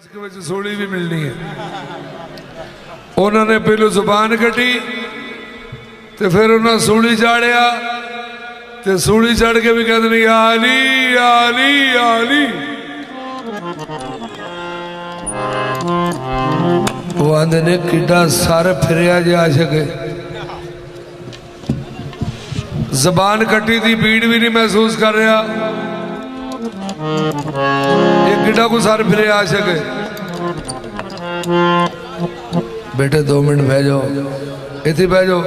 सूली भी मिलनी है। उन्होंने पहलू जुबान कटी तो फिर उन्हें सूली चाड़िया तो सूली चढ़ के भी कहते नहीं आली आली आली। वो आंदे ने किड्डा सर फिरिया जे आशिक जबान कटी थी पीड़ भी नहीं महसूस कर रहा। एक किड्डा को सर फिरे आशिक बेटे 2 मिनट बह जाओ इतनी बह जाओ।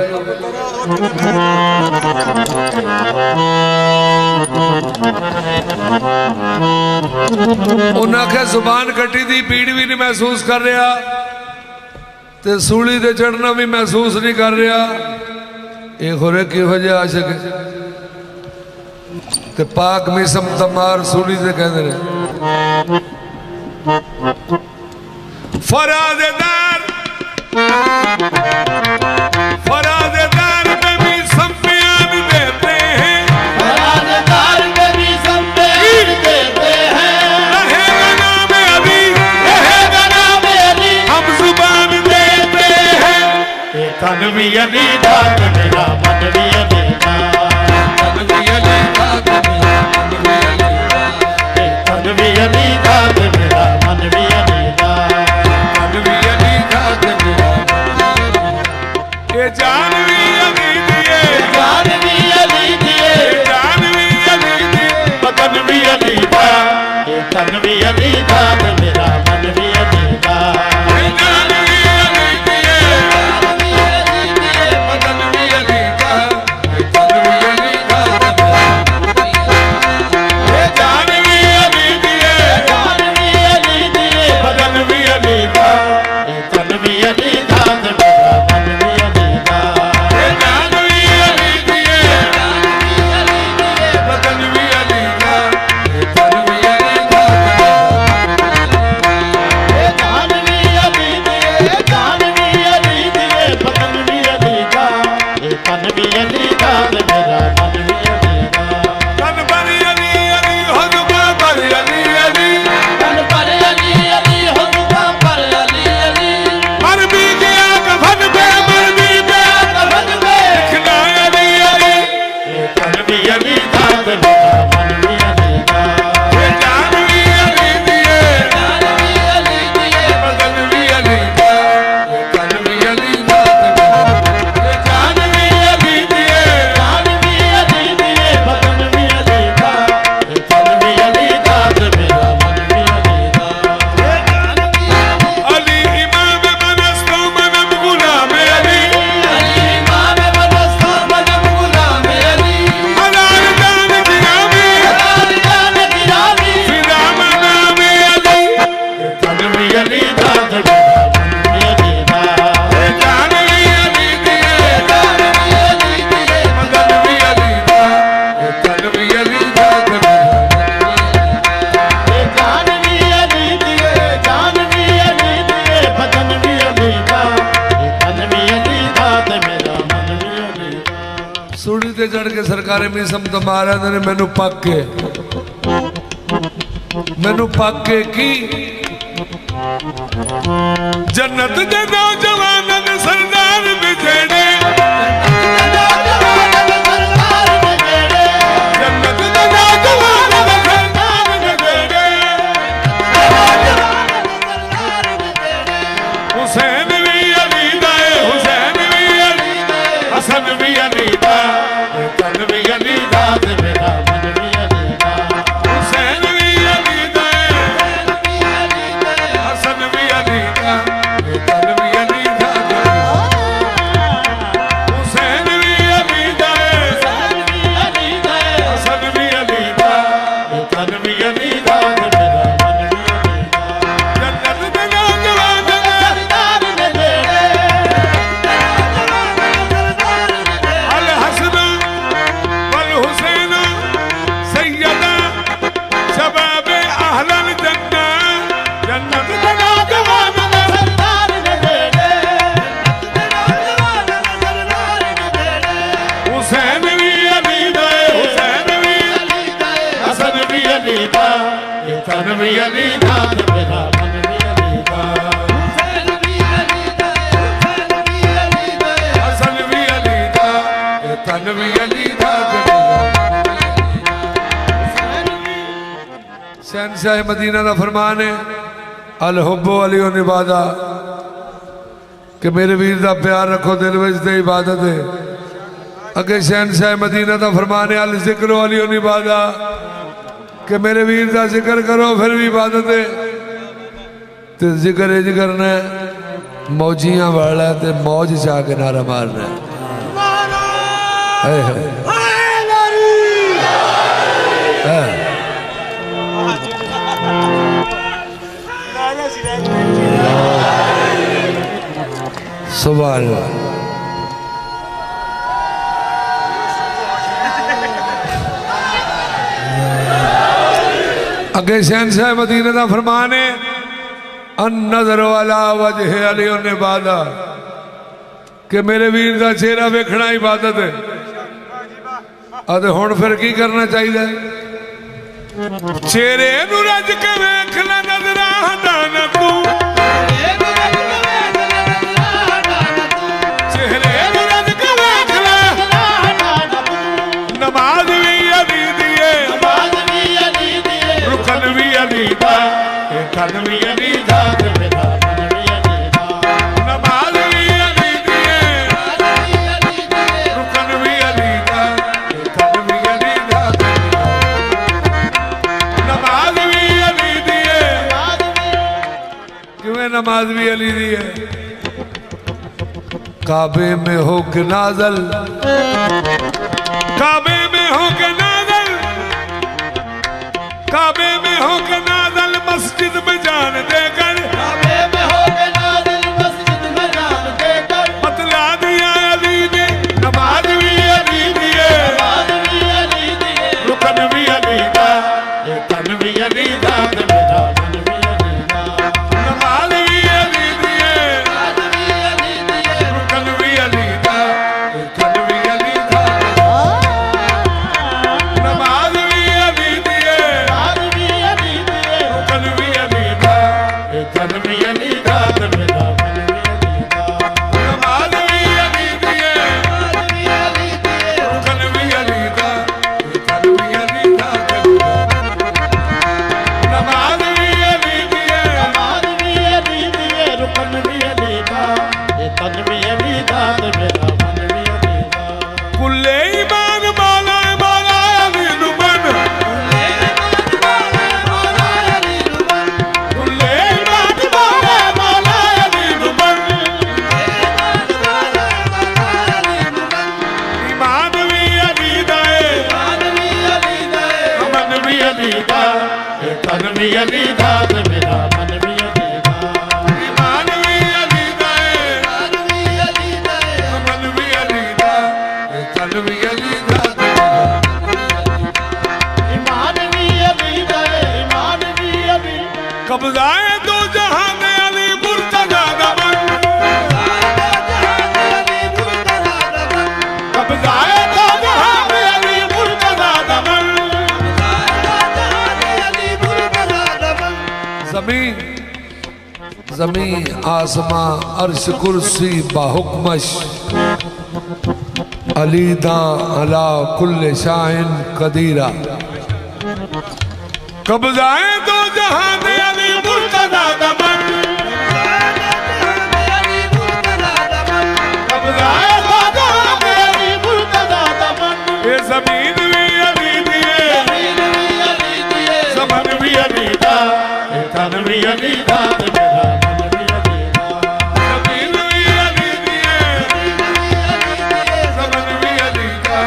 उन्हें आख्या जुबान कटी थी पीड़ भी नहीं महसूस कर रहा ते सूली ते चढ़ना भी महसूस नहीं कर रहा। एक हो किहो जे आशिक ते पाक मिसम तमार सूली ते कहते रहे फरादेदार फरादेदार में भी संपयान देते हैं। फरादेदार में भी संपयान देते हैं। रहेगा नाम अली रहेगा नाम अली हम जुबान देते हैं। तन भी अली दात मेरा मन भी अली तन भी अली दात मेरा मन भी अली तन भी अली दात मेरा मन भी अली तन भी अली दात मेरा ये जान भी अली दिए जान भी अली दिए जान भी अली दिए बदन भी अली दा तन भी अली दात मेरा मन भी अली जान भी अली दिए बदन भी अली का तन भी अली दात जान भी अली दिए जान भी अली दिए बदन भी अली का तन भी अली दात मेरा मन भी अली जान भी अली दिए बदन भी अली का तन भी अली दात जान भी अली दिए जान भी अली दिए बदन भी अली का तन भी अली दात मेरा मन भी अली तन पर अली अली हो पर अली अली तन पर अली अली हो पर अली अली मर भी गया कफन पे मर भी गया कफन पे लिखना अली अली तन भी अली दात मेरा मन भी अली जान भी अली दिए जान भी अली दिए बदन भी अली का तन भी अली दात जान भी अली दिए जान भी अली दिए बदन भी अली तन भी अली दात मेरा मन भी अली इमाम मनस्तो मनम गुलाम अली अली इमाम बनस्तो मनम गुलाम अली हलाल जान गिरामी हलाल जान गिरामी फिदा मनाम अली तन भी अली दात मेरा मन भी अली जान भी अली दिए जान भी अली दिए बदन भी अली का तन भी अली दात जान भी अली दिए जान भी अली दिए बदन भी अली तन भी अली दात मेरा मन भी अली सूली ते चढ़ के सरकारे में सम तो मारा ने मैनू पक के की जन्नत दे नौजवान ने सरदार बिछड़े जन्नत दे नौजवान ने सरदार बिछड़े हुसैन भी अली दा हुसैन भी अली हसन भी अली दा तन भी अली दात मेरा मन भी अली हुसैन भी अली दा हसन भी अली दा तन भी अली दा हुसैन भी अली दा हसन भी अली दा तन भी अली दात मेरा मन भी अली जन्नत दे नौजवान सरदार ने तेरे अल हसन वल हुसैन सैयदा शबाब अहलन जन्नत जन्नत दे नौजवान सरदार ने तेरे हुसैन भी अली दा हुसैन भी हसन भी अली दा तन भी अली दात मेरा मन भी शहंशाह मदीना का फरमान है अल हुब्बो अली इबादा कि मेरे वीर का प्यार रखो दिल में ते इबादत है। अगे शहंशाह मदीना का फरमान है अल जिक्रो अली इबादा कि मेरे वीर का जिक्र करो फिर भी इबादत है। तो जिक्र इंज करना है मौजियां वाला ते मौज चाह के नारा मारना है। सुभान अल्लाह। अगे शहंशाह मदीना का फरमान है अन नजर वाला वजह अली इबादा कि मेरे वीर का चेहरा वेखना इबादत है। अते हुण फिर की करना चाहिए चेहरे नूं रज के वेख ले नजरा हटाना तू चेहरे नूं रज के वेख ले नमाज भी अली दी है रुकन भी अली दा खन भी अली दा नमाज भी अली दी है रुकन भी अली दा खन भी अली दा नमाज भी अली दी है क्यों नमाज भी अली दी है। काबे में हो के नाजल काबे में हो के नाजल काबे में हो के नाजल मस्जिद में जान देकर काबे में हो के नाज़िल मस्जिद में जान देकर बतला दिया अली ने नमाज भी अली दी है नमाज भी अली दी है रुकन भी अली दा तन भी अली दा मेरा मन भी अली दा नमाज भी अली दी है नमाज भी अली दी है रुकन भी अली दा खन भी अली दा नमाज भी अली दी है नमाज भी अली दी है रुकन भी अली दा तन भी अली दा मेरा मन भी अली दा नमाज भी अली दी है नमाज भी अली दी है रुकन भी अली दा खन भी अली दा नमाज भी अली दी है नमाज भी अली दी है रुकन भी अली दा तन भी अली दा मेरा मन भी अली दा कुल्ले ईमान मौला मौला अली नुबन कुल्ले ईमान मौला मौला अली नुबन ईमान भी अली दा है अमन भी अली दा तन भी अली दा मेरा मन भी अली दा ईमान भी अली दा है अमन भी अली दा तन भी अली दा ईमान भी अली दा ईमान भी अली कब्जाए दो जहान अली मुर्तजा दमन कब्जाए दो जहान अली मुर्तजा दमन जमीन जमीन आसमां अर्श कुर्सी बाहुकमश अली दा अला कुल्ले शाहिन कदीरा कब्जाए दो जहान अली मुर्तजा दमन कब्जाए दो जहान अली मुर्तजा दमन ये जमीन भी अली दी है ज़मान भी अली दा तन भी अली दा मेरा मन भी अली दा ज़मीन भी अली दी है ज़मान भी अली दा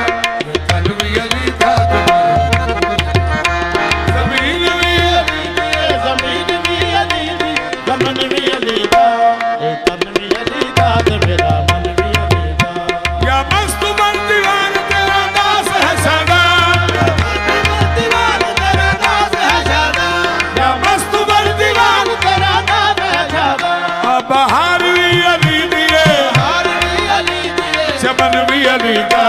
तन भी अली दा ज़मीन भी अली दी है ज़मीन भी अली दी ज़मन भी अली दा तन भी अली दा मेरा मन भी अली दा या मस्त मन दीवान तेरा दास है सदा दीवान तेरा नाज है ज़्यादा या मस्त मन दीवान तेरा नाज है ज़्यादा बहार भी अली दी है हार भी अली दी है चमन भी अली दा